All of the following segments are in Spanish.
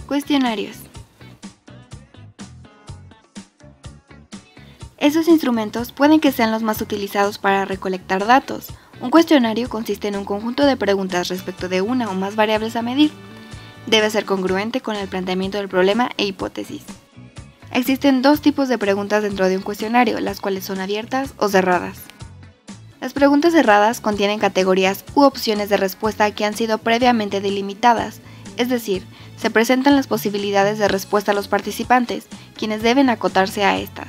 Cuestionarios. Esos instrumentos pueden que sean los más utilizados para recolectar datos. Un cuestionario consiste en un conjunto de preguntas respecto de una o más variables a medir. Debe ser congruente con el planteamiento del problema e hipótesis. Existen dos tipos de preguntas dentro de un cuestionario, las cuales son abiertas o cerradas. Las preguntas cerradas contienen categorías u opciones de respuesta que han sido previamente delimitadas, es decir, se presentan las posibilidades de respuesta a los participantes, quienes deben acotarse a estas.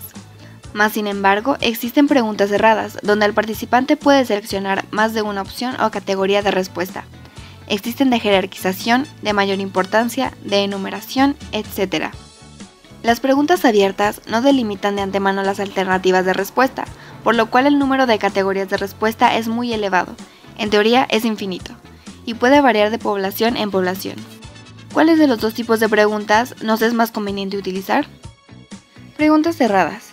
Más sin embargo, existen preguntas cerradas, donde el participante puede seleccionar más de una opción o categoría de respuesta. Existen de jerarquización, de mayor importancia, de enumeración, etc. Las preguntas abiertas no delimitan de antemano las alternativas de respuesta, por lo cual el número de categorías de respuesta es muy elevado, en teoría es infinito, y puede variar de población en población. ¿Cuáles de los dos tipos de preguntas nos es más conveniente utilizar? Preguntas cerradas.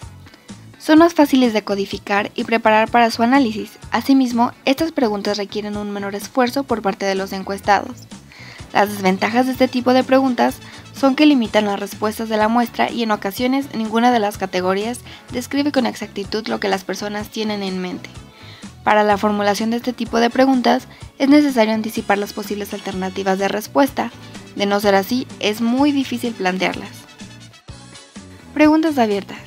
Son más fáciles de codificar y preparar para su análisis. Asimismo, estas preguntas requieren un menor esfuerzo por parte de los encuestados. Las desventajas de este tipo de preguntas son que limitan las respuestas de la muestra y en ocasiones ninguna de las categorías describe con exactitud lo que las personas tienen en mente. Para la formulación de este tipo de preguntas es necesario anticipar las posibles alternativas de respuesta. De no ser así, es muy difícil plantearlas. Preguntas abiertas.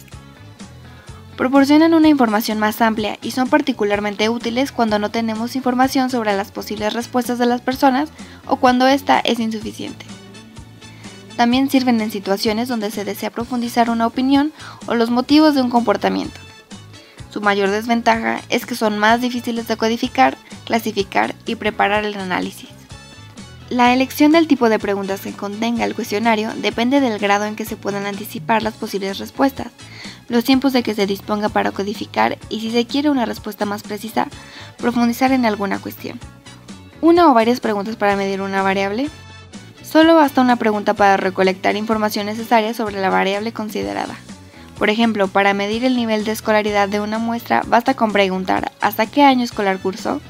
Proporcionan una información más amplia y son particularmente útiles cuando no tenemos información sobre las posibles respuestas de las personas o cuando esta es insuficiente. También sirven en situaciones donde se desea profundizar una opinión o los motivos de un comportamiento. Su mayor desventaja es que son más difíciles de codificar, clasificar y preparar el análisis. La elección del tipo de preguntas que contenga el cuestionario depende del grado en que se puedan anticipar las posibles respuestas, los tiempos de que se disponga para codificar y si se quiere una respuesta más precisa, profundizar en alguna cuestión. ¿Una o varias preguntas para medir una variable? Solo basta una pregunta para recolectar información necesaria sobre la variable considerada. Por ejemplo, para medir el nivel de escolaridad de una muestra basta con preguntar ¿hasta qué año escolar cursó?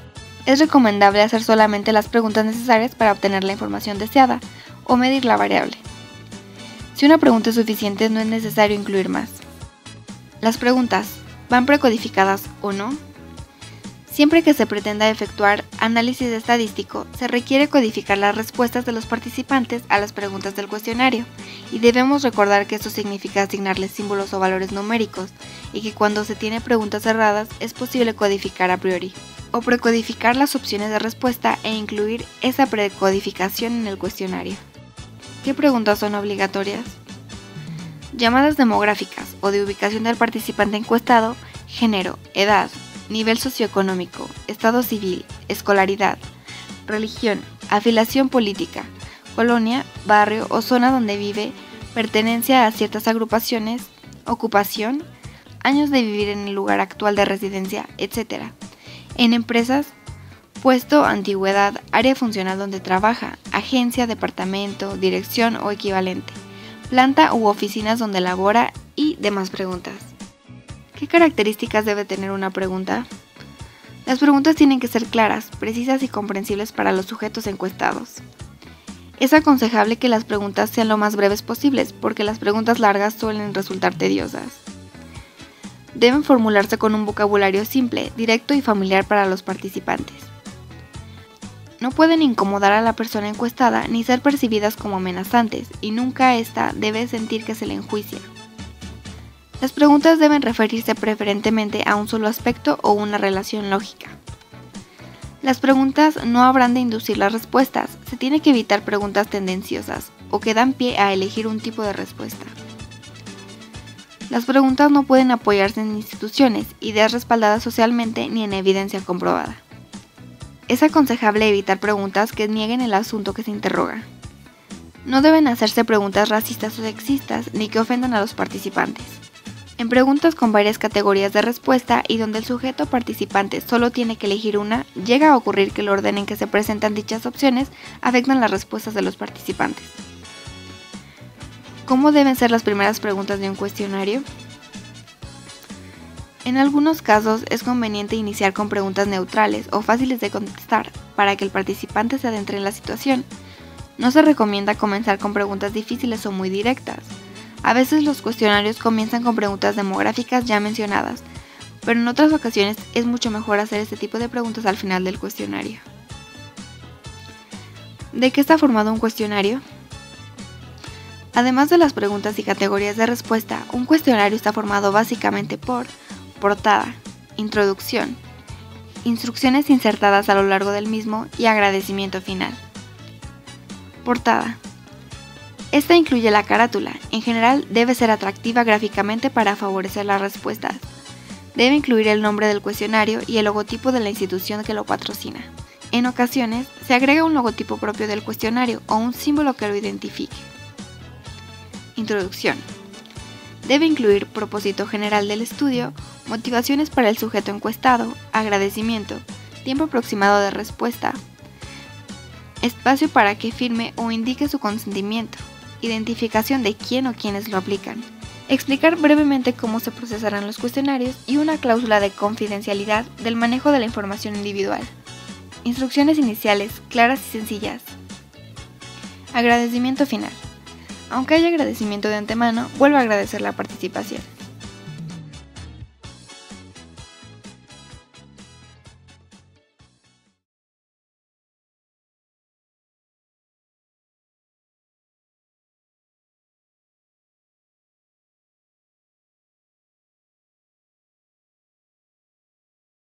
Es recomendable hacer solamente las preguntas necesarias para obtener la información deseada o medir la variable. Si una pregunta es suficiente, no es necesario incluir más. Las preguntas, ¿van precodificadas o no? Siempre que se pretenda efectuar análisis estadístico, se requiere codificar las respuestas de los participantes a las preguntas del cuestionario, y debemos recordar que esto significa asignarles símbolos o valores numéricos, y que cuando se tiene preguntas cerradas es posible codificar a priori, o precodificar las opciones de respuesta e incluir esa precodificación en el cuestionario. ¿Qué preguntas son obligatorias? Llamadas demográficas o de ubicación del participante encuestado, género, edad, nivel socioeconómico, estado civil, escolaridad, religión, afiliación política, colonia, barrio o zona donde vive, pertenencia a ciertas agrupaciones, ocupación, años de vivir en el lugar actual de residencia, etc. En empresas, puesto, antigüedad, área funcional donde trabaja, agencia, departamento, dirección o equivalente, planta u oficinas donde labora y demás preguntas. ¿Qué características debe tener una pregunta? Las preguntas tienen que ser claras, precisas y comprensibles para los sujetos encuestados. Es aconsejable que las preguntas sean lo más breves posibles, porque las preguntas largas suelen resultar tediosas. Deben formularse con un vocabulario simple, directo y familiar para los participantes. No pueden incomodar a la persona encuestada ni ser percibidas como amenazantes, y nunca ésta debe sentir que se le enjuicia. Las preguntas deben referirse preferentemente a un solo aspecto o una relación lógica. Las preguntas no habrán de inducir las respuestas, se tiene que evitar preguntas tendenciosas o que dan pie a elegir un tipo de respuesta. Las preguntas no pueden apoyarse en instituciones, ideas respaldadas socialmente ni en evidencia comprobada. Es aconsejable evitar preguntas que nieguen el asunto que se interroga. No deben hacerse preguntas racistas o sexistas ni que ofendan a los participantes. En preguntas con varias categorías de respuesta y donde el sujeto participante solo tiene que elegir una, llega a ocurrir que el orden en que se presentan dichas opciones afectan las respuestas de los participantes. ¿Cómo deben ser las primeras preguntas de un cuestionario? En algunos casos es conveniente iniciar con preguntas neutrales o fáciles de contestar para que el participante se adentre en la situación. No se recomienda comenzar con preguntas difíciles o muy directas. A veces los cuestionarios comienzan con preguntas demográficas ya mencionadas, pero en otras ocasiones es mucho mejor hacer este tipo de preguntas al final del cuestionario. ¿De qué está formado un cuestionario? Además de las preguntas y categorías de respuesta, un cuestionario está formado básicamente por portada, introducción, instrucciones insertadas a lo largo del mismo y agradecimiento final. Portada. Esta incluye la carátula. En general debe ser atractiva gráficamente para favorecer las respuestas. Debe incluir el nombre del cuestionario y el logotipo de la institución que lo patrocina. En ocasiones se agrega un logotipo propio del cuestionario o un símbolo que lo identifique. Introducción. Debe incluir propósito general del estudio, motivaciones para el sujeto encuestado, agradecimiento, tiempo aproximado de respuesta, espacio para que firme o indique su consentimiento, identificación de quién o quiénes lo aplican, explicar brevemente cómo se procesarán los cuestionarios y una cláusula de confidencialidad del manejo de la información individual. Instrucciones iniciales claras y sencillas. Agradecimiento final. Aunque haya agradecimiento de antemano, vuelvo a agradecer la participación.